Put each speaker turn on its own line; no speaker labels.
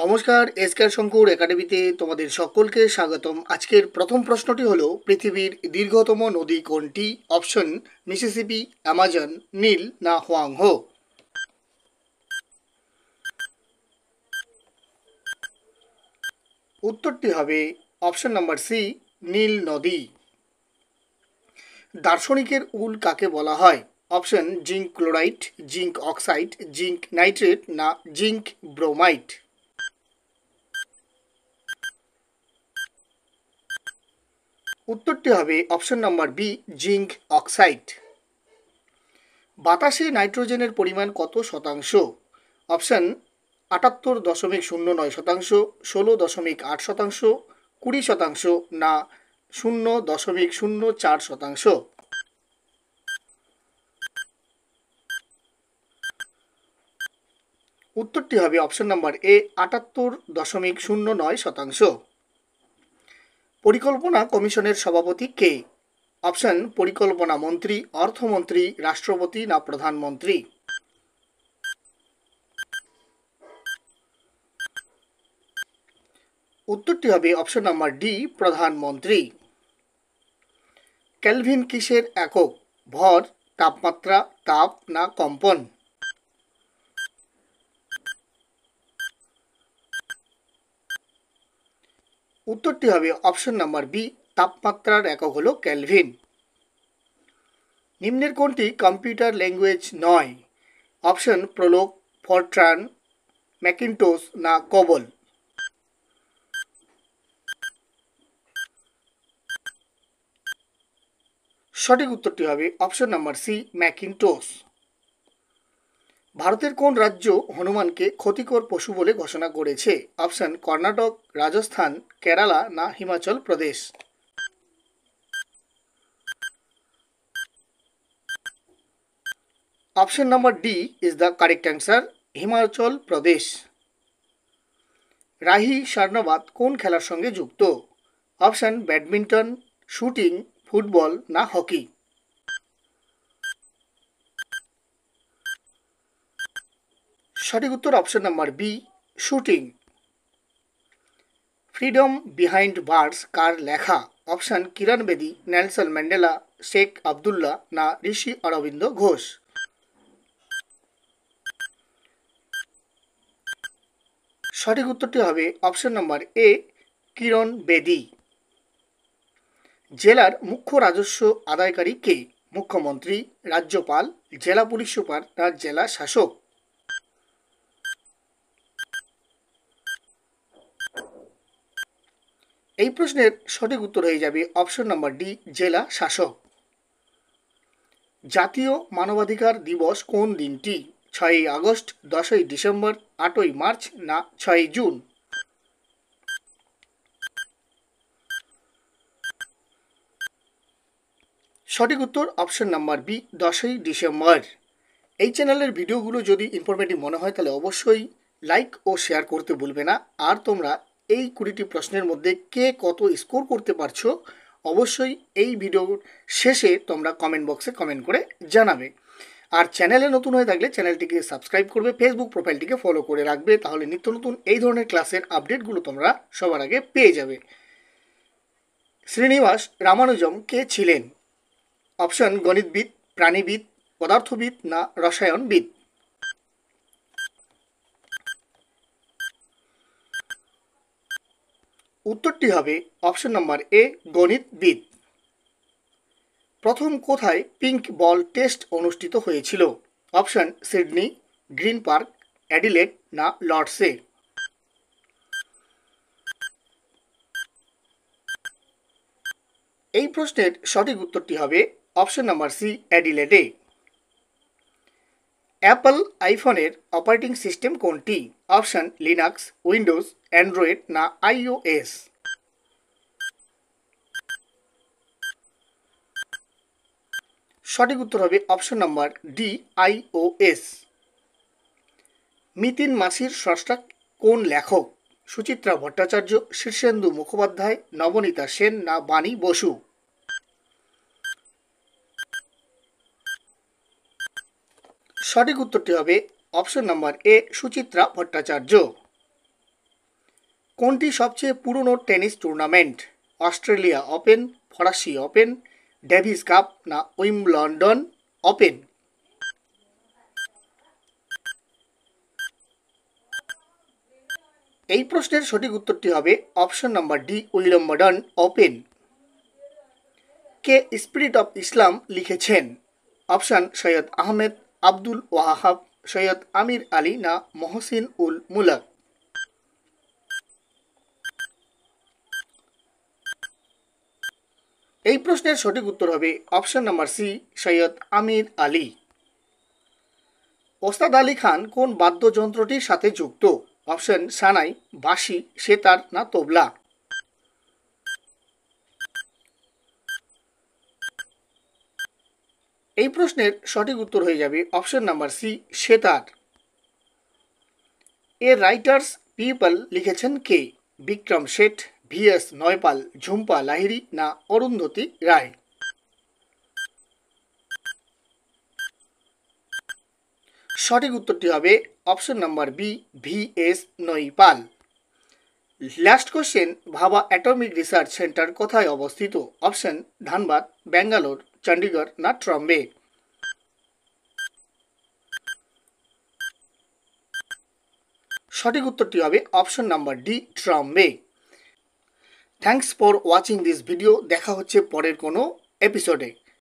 নমস্কার, এসকেআর শঙ্কুর একাডেমিতে তোমাদের সকলকে স্বাগতম। আজকের প্রথম প্রশ্নটি হলো, পৃথিবীর দীর্ঘতম নদী কোনটি? অপশন মিসিসিপি, অ্যামাজন, নীল না হোয়াংহো। উত্তরটি হবে অপশন নাম্বার সি, নীল নদী। দার্শনিকের উল কাকে বলা হয়? Option zinc chloride, zinc oxide, zinc nitrate না জিঙ্ক ব্রোমাইড। উত্তরটি হবে option number B, zinc oxide. বাতাসে নাইট্রোজেনের পরিমাণ কত শতাংশ? অপশন ৭৮.০৯%, ১৬.৮%, ২০% না ০.০৪%। উত্তরটি হবে অপশন নাম্বার এ, ৭৮.০৯%। পরিকল্পনা কমিশনের সভাপতি কে? অপশন পরিকল্পনা মন্ত্রী, অর্থমন্ত্রী, রাষ্ট্রপতি না প্রধানমন্ত্রী। উত্তরটি হবে অপশন নাম্বার ডি, প্রধানমন্ত্রী। কেলভিন কিসের একক? ভর, তাপমাত্রা, তাপ না কম্পন। উত্তরটি হবে অপশন নাম্বার বি, তাপমাত্রার একক হলো কেলভিন। নিম্নের কোনটি কম্পিউটার ল্যাঙ্গুয়েজ নয়? অপশন প্রোলগ, ফরট্রান, ম্যাকিনটোশ না কবল। সঠিক উত্তরটি হবে অপশন নাম্বার সি, ম্যাকিনটোশ। ভারতের কোন রাজ্য হনুমানকে ক্ষতিকর পশু বলে ঘোষণা করেছে? অপশন কর্ণাটক, রাজস্থান, কেরালা না Himachal Pradesh. Option number D is the correct answer, Himachal Pradesh. Rahi Sarnobat কোন খেলার সঙ্গে যুক্ত? অপশন ব্যাডমিন্টন, শুটিং, ফুটবল না হকি। সঠিক উত্তর option number B, shooting. Freedom behind bars কার লেখা? অপশন কিরণ বেদি, নেলসন ম্যান্ডেলা, শেখ আবদুল্লাহ না ঋষি অরবিন্দ ঘোষ। সঠিক উত্তরটি হবে অপশন নাম্বার এ, কিরণ বেদি। জেলার মুখ্য রাজস্ব আদায়কারী কে? মুখ্যমন্ত্রী, রাজ্যপাল, জেলা পুলিশ সুপার না জেলা শাসক। এই প্রশ্নের সঠিক উত্তর হয়ে যাবে অপশন নাম্বার ডি, জেলা শাসক। জাতীয় মানবাধিকার দিবস কোন দিনটি? 6ই আগস্ট, 10ই ডিসেম্বর, 8ই মার্চ না 6ই জুন। সঠিক উত্তর অপশন নাম্বার বি, 10ই ডিসেম্বর। এই চ্যানেলের ভিডিওগুলো যদি ইনফরমেটিভ মনে হয় তাহলে অবশ্যই লাইক ও শেয়ার করতে ভুলবে না। আর তোমরা এই 20টি প্রশ্নের মধ্যে কে কত স্কোর করতে পারছো অবশ্যই এই ভিডিওর শেষে তোমরা কমেন্ট বক্সে কমেন্ট করে জানাবে। আর চ্যানেলে নতুন হয়ে থাকলে চ্যানেলটিকে সাবস্ক্রাইব করবে, ফেসবুক প্রোফাইলটিকে ফলো করে রাখবে, তাহলে নিত্য নতুন এই ধরনের ক্লাসের আপডেটগুলো তোমরা সবার আগে পেয়ে যাবে। শ্রীনিবাস রামানুজম কে ছিলেন? অপশন গণিতবিদ, প্রাণীবিদ, পদার্থবিদ না রসায়নবিদ। উত্তরটি হবে অপশন নাম্বার এ, গণিতবিদ। প্রথম কোথায় পিঙ্ক বল টেস্ট অনুষ্ঠিত হয়েছিল? Option Sydney, green park, Adelaide না লর্ডসে। এই প্রশ্নের সঠিক উত্তরটি হবে অপশন নাম্বার সি, অ্যাডিলেডে। অ্যাপল আইফোনের অপারেটিং সিস্টেম কোনটি? অপশন লিনাক্স, উইন্ডোজ, অ্যান্ড্রয়েড না আইওএস। সঠিক উত্তর হবে option number D, iOS. Mitin মাসির স্রষ্টা কোন লেখক? সুচিত্রা ভট্টাচার্য, শীর্ষেন্দু মুখোপাধ্যায়, নবনীতা সেন না বাণী বসু। সঠিক উত্তরটি হবে option number A, Suchitra Bhattacharya. কোনটি সবচেয়ে পুরনো টেনিস টুর্নামেন্ট? অস্ট্রেলিয়া ওপেন, ফরাসি ওপেন, ডেভিস কাপ না উইম্বলডন ওপেন? এই প্রশ্নের সঠিক উত্তরটি হবে option number D, Wimbledon open. কে স্পিরিট অফ ইসলাম লিখেছেন? অপশন সৈয়দ আহমেদ, আব্দুল ওয়াহাব, সৈয়দ আমির আলী না মহসিন উল মুলক? এই প্রশ্নের সঠিক উত্তর হবে option number C, Syed Ameer Ali. Ustad Ali খান কোন বাদ্যযন্ত্রটির সাথে যুক্ত? অপশন সানাই, বাঁশি, সেতার না তবলা? এই প্রশ্নের সঠিক উত্তর হয়ে যাবে অপশন নাম্বার সি, সেতার। এর রাইটার্স পিপল লিখেছেন কে? বিক্রম শেঠ, ভিএস নয়পাল, ঝুম্পা লাহিড়ী না অরুন্ধতী রায়? সঠিক উত্তরটি হবে option number B, VS Naipaul. Last question, Bhabha atomic research centre কোথায় অবস্থিত? অপশন ধানবাদ, ব্যাঙ্গালোর, চণ্ডীগড় না ট্রম্বে? সঠিক উত্তরটি হবে option number D, Trombay. Thanks for watching this video. দেখা হচ্ছে পরের কোনো এপিসোডে।